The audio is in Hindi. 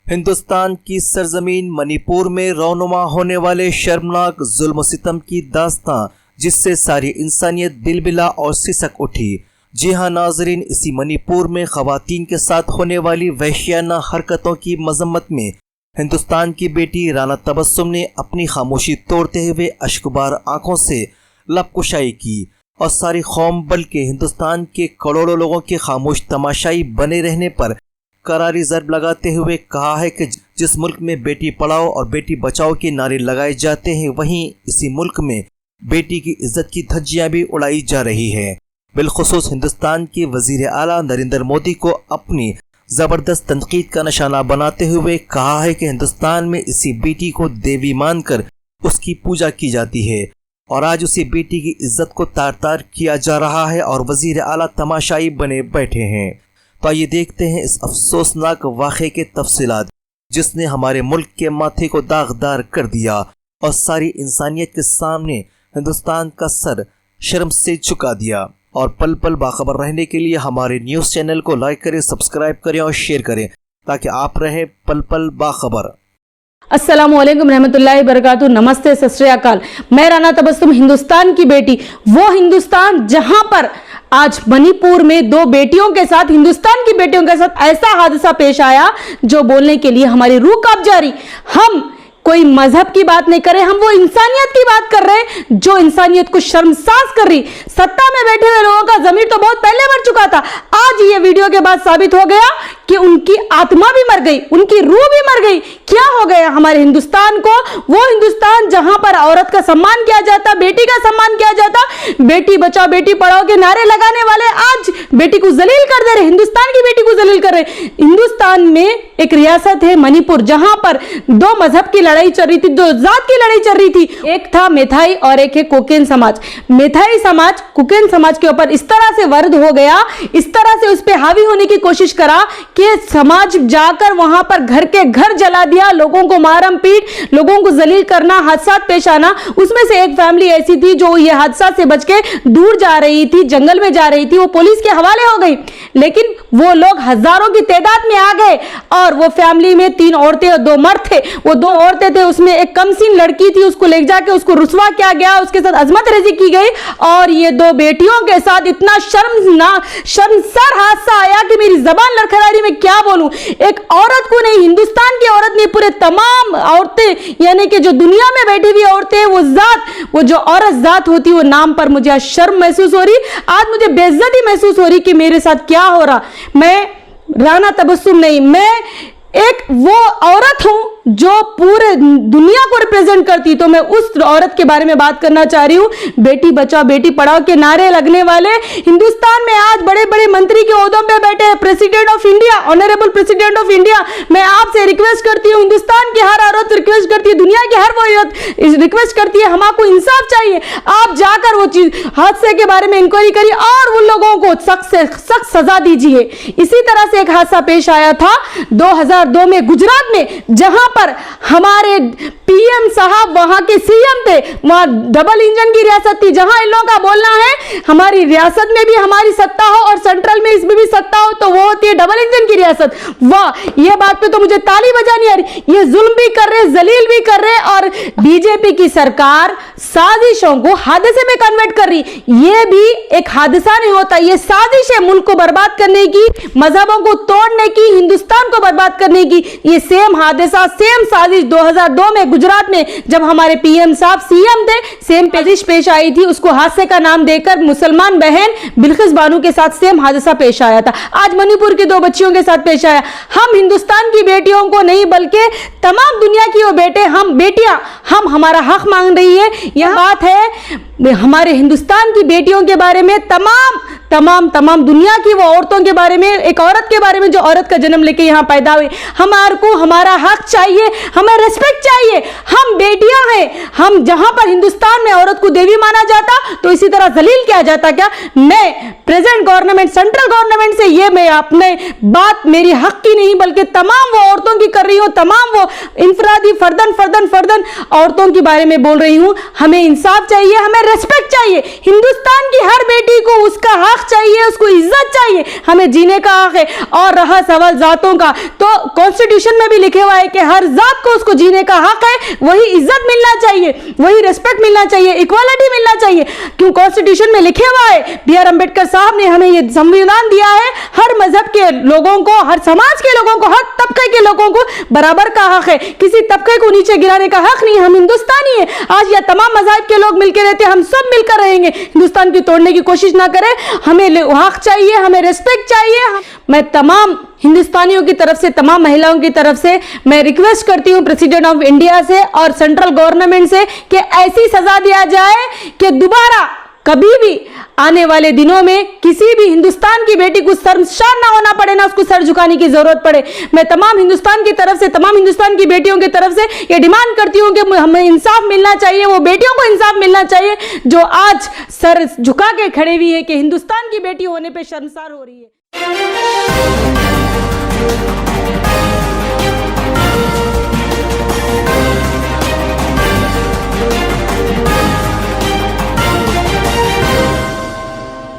हिंदुस्तान की सरजमीन मणिपुर में रौनुमा होने वाले शर्मनाक जुल्म सितम की दास्तां, जिससे सारी इंसानियत बिलबिला और सिसक उठी। जी हाँ नाजरीन, इसी मणिपुर में खवातीन के साथ होने वाली वहशियाना हरकतों की मजम्मत में हिंदुस्तान की बेटी राना तबस्सुम ने अपनी खामोशी तोड़ते हुए अश्कबार आंखों से लबकुशाई की और सारी कौम बल्कि हिंदुस्तान के करोड़ों लोगों के खामोश तमाशाई बने रहने पर करारी ज़रब लगाते हुए कहा है कि जिस मुल्क में बेटी पढ़ाओ और बेटी बचाओ के नारे लगाए जाते हैं, वहीं इसी मुल्क में बेटी की इज्जत की धज्जियां भी उड़ाई जा रही है। बिलखुसूस हिंदुस्तान के वजीर आला नरेंद्र मोदी को अपनी ज़बरदस्त तनकीद का निशाना बनाते हुए कहा है कि हिंदुस्तान में इसी बेटी को देवी मानकर उसकी पूजा की जाती है और आज उसी बेटी की इज्जत को तार तार किया जा रहा है और वजीर आला तमाशाई बने बैठे हैं। तो आइए देखते हैं इस अफसोसनाक वाक़े के तफसीलात, जिसने हमारे मुल्क के माथे को दागदार कर दिया और सारी इंसानियत के सामने हिंदुस्तान का सर शर्म से झुका दिया। और पल पल बाखबर रहने के लिए हमारे न्यूज़ चैनल को लाइक करें, सब्सक्राइब करें और शेयर करें ताकि आप रहें पल पल बाखबर। अस्सलामुअलैकुम रहमतुल्लाहि बरकातहू। नमस्ते, सत श्री अकाल। मैं राना तबस्सुम, हिंदुस्तान की बेटी, वो हिंदुस्तान जहां पर आज मणिपुर में दो बेटियों के साथ, हिंदुस्तान की बेटियों के साथ ऐसा हादसा पेश आया जो बोलने के लिए हमारी रूह कांप जा रही। हम कोई मजहब की बात नहीं कर रहे, हम वो इंसानियत की बात कर रहे हैं जो इंसानियत को शर्मसार कर रही। सत्ता में बैठे हुए लोगों का ज़मीर तो बहुत पहले मर चुका था। आज ये वीडियो के बाद साबित हो गया कि उनकी आत्मा भी मर गई, उनकी रूह भी मर गई। क्या हो गया हमारे हिंदुस्तान को? वो हिंदुस्तान जहां पर औरत का सम्मान किया जाता, बेटी का सम्मान किया जाता, बेटी बचाओ बेटी पढ़ाओ के नारे लगाने वाले आज बेटी को जलील कर दे रहे, हिंदुस्तान की बेटी को जलील कर रहे। हिंदुस्तान में एक रियासत है मणिपुर, जहां पर दो मजहब की लड़ाई चल रही थी, दो जात की लड़ाई चल रही थी। एक था मेथाई और एक है कुकेन समाज। मेथाई समाज कुकेन समाज के ऊपर इस तरह से वर्द हो गया, इस तरह से उस पर हावी होने की कोशिश करा कि समाज जाकर वहां पर घर के घर जला दिया, लोगों को मारम पीट, लोगों को जलील करना, हादसा पेश आना। उसमें से एक फैमिली ऐसी थी जो ये हादसा से बच के दूर जा रही थी, जंगल में जा रही थी, वो पुलिस के हवाले हो गई। लेकिन वो लोग हजारों की तादाद में आ गए और वो फैमिली में 3 औरतें और 2 मर्द थे। वो 2 औरतें थे, उसमें एक कमसीन लड़की थी, उसको ले जाके उसको रुसवा किया गया, उसके साथ अजमत रेजी की गई और ये 2 बेटियों के साथ इतना शर्मसार हादसा आया कि मेरी जबान लड़खड़ा रही। मैं क्या बोलूं, एक औरत को नहीं, हिंदुस्तान की औरत नहीं, पूरे तमाम औरतें, यानी कि जो दुनिया में बैठी हुई औरतें, वो जो औरत जात होती है, वो नाम पर मुझे आज शर्म महसूस हो रही, आज मुझे बेइज्जती महसूस हो रही कि मेरे साथ क्या हो रहा। मैं राना तबस्सुम नहीं, मैं एक वो औरत हूं जो पूरे दुनिया को रिप्रेजेंट करती। तो मैं उस औरत के बारे में बात करना चाह रही हूं। बेटी बचाओ बेटी पढ़ाओ के नारे लगने वाले हिंदुस्तान में आज बड़े बड़े मंत्री के ओहदों पे बैठे हैं, president of India, honourable president of India. मैं आपसे रिक्वेस्ट करती हूं, हिंदुस्तान की हर औरत रिक्वेस्ट करती है, दुनिया की हर वो औरत रिक्वेस्ट करती है, हमको इंसाफ चाहिए। आप जाकर वो चीज हादसे के बारे में इंक्वायरी करिए और उन लोगों को सख्त से सख्त सजा दीजिए। इसी तरह से एक हादसा पेश आया था 2002 में गुजरात में, जहां पर हमारे पीएम साहब वहां के सीएम थे। वहां डबल इंजन की रियासत थी, जहां इन लोगों का बोलना है हमारी रियासत में भी हमारी सत्ता हो और सेंट्रल में इसमें भी सत्ता हो, तो वो होती है डबल इंजन की रियासत। वाह, ये बात पे तो मुझे ताली बजानी आ रही। ये जुल्म भी कर रहे, जलील भी कर रहे और बीजेपी की सरकार साजिशों को हादसे में कन्वर्ट कर रही। ये भी एक हादसा नहीं होता, ये साजिश है मुल्क को बर्बाद करने की, मजहबों को तोड़ने की, हिंदुस्तान को बर्बाद करने की। ये सेम हादसा, सेम साजिश 2002 में गुजरात में जब हमारे पीएम साहब सीएम थे, सेम साजिश पेश आई थी। उसको हादसे का नाम देकर मुसलमान बहन बिल्किस बानो के साथ सेम हादसा पेश आया था। आज मणिपुर की 2 बच्चियों के साथ पेश आया। हम हिंदुस्तान की बेटियों को नहीं बल्कि तमाम दुनिया की वो बेटे, हम बेटियां, हम हमारा हक मांग रही है। यह बात है हमारे हिंदुस्तान की बेटियों के बारे में, तमाम दुनिया की वो औरतों के बारे में, एक औरत के बारे में जो औरत का जन्म लेके यहाँ पैदा हुई। हमारे को हमारा हक चाहिए, हमें रिस्पेक्ट चाहिए। हम बेटियां हैं। हम जहां पर हिंदुस्तान में औरत को देवी माना जाता, तो इसी तरह जलील किया जाता। क्या मैं प्रेजेंट गवर्नमेंट, सेंट्रल गवर्नमेंट से ये ये मैं अपने बात मेरी हक की नहीं बल्कि तमाम वो औरतों की कर रही हूँ, तमाम वो इनफरादी फर्दन औरतों के बारे में बोल रही हूँ। हमें इंसाफ चाहिए, हमें रेस्पेक्ट चाहिए। हिंदुस्तान की हर बेटी को उसका हक चाहिए, उसको इज्जत चाहिए, हमें जीने का हक है। और रहा सवाल जातों का, तो कॉन्स्टिट्यूशन में भी लिखे हुआ है कि हर जात को उसको जीने का हक है, वही इज्जत मिलना चाहिए, वही रेस्पेक्ट मिलना चाहिए, इक्वालिटी मिलना चाहिए। क्यों कॉन्स्टिट्यूशन में लिखे हुआ है, B.R. अम्बेडकर साहब ने हमें यह संविधान दिया है, हर मजहब के लोगों को, हर समाज के लोगों को, हर तबके के लोगों को बराबर का हक है। किसी तबके को नीचे गिराने का हक नहीं। हम हिंदुस्तानी है, आज यह तमाम मजहब के लोग मिलकर रहते हैं, हम सब मिलकर रहेंगे। हिंदुस्तान की तोड़ने की कोशिश ना करें। हमें हक चाहिए, हमें रिस्पेक्ट चाहिए। मैं तमाम हिंदुस्तानियों की तरफ से, तमाम महिलाओं की तरफ से मैं रिक्वेस्ट करती हूं प्रेसिडेंट ऑफ इंडिया से और सेंट्रल गवर्नमेंट से कि ऐसी सजा दिया जाए कि दोबारा कभी भी आने वाले दिनों में किसी भी हिंदुस्तान की बेटी को शर्मसार ना होना पड़े, ना उसको सर झुकाने की जरूरत पड़े। मैं तमाम हिंदुस्तान की तरफ से, तमाम हिंदुस्तान की बेटियों की तरफ से ये डिमांड करती हूं कि हमें इंसाफ मिलना चाहिए, वो बेटियों को इंसाफ मिलना चाहिए जो आज सर झुका के खड़े हुई है कि हिंदुस्तान की बेटी होने पे शर्मसार हो रही है।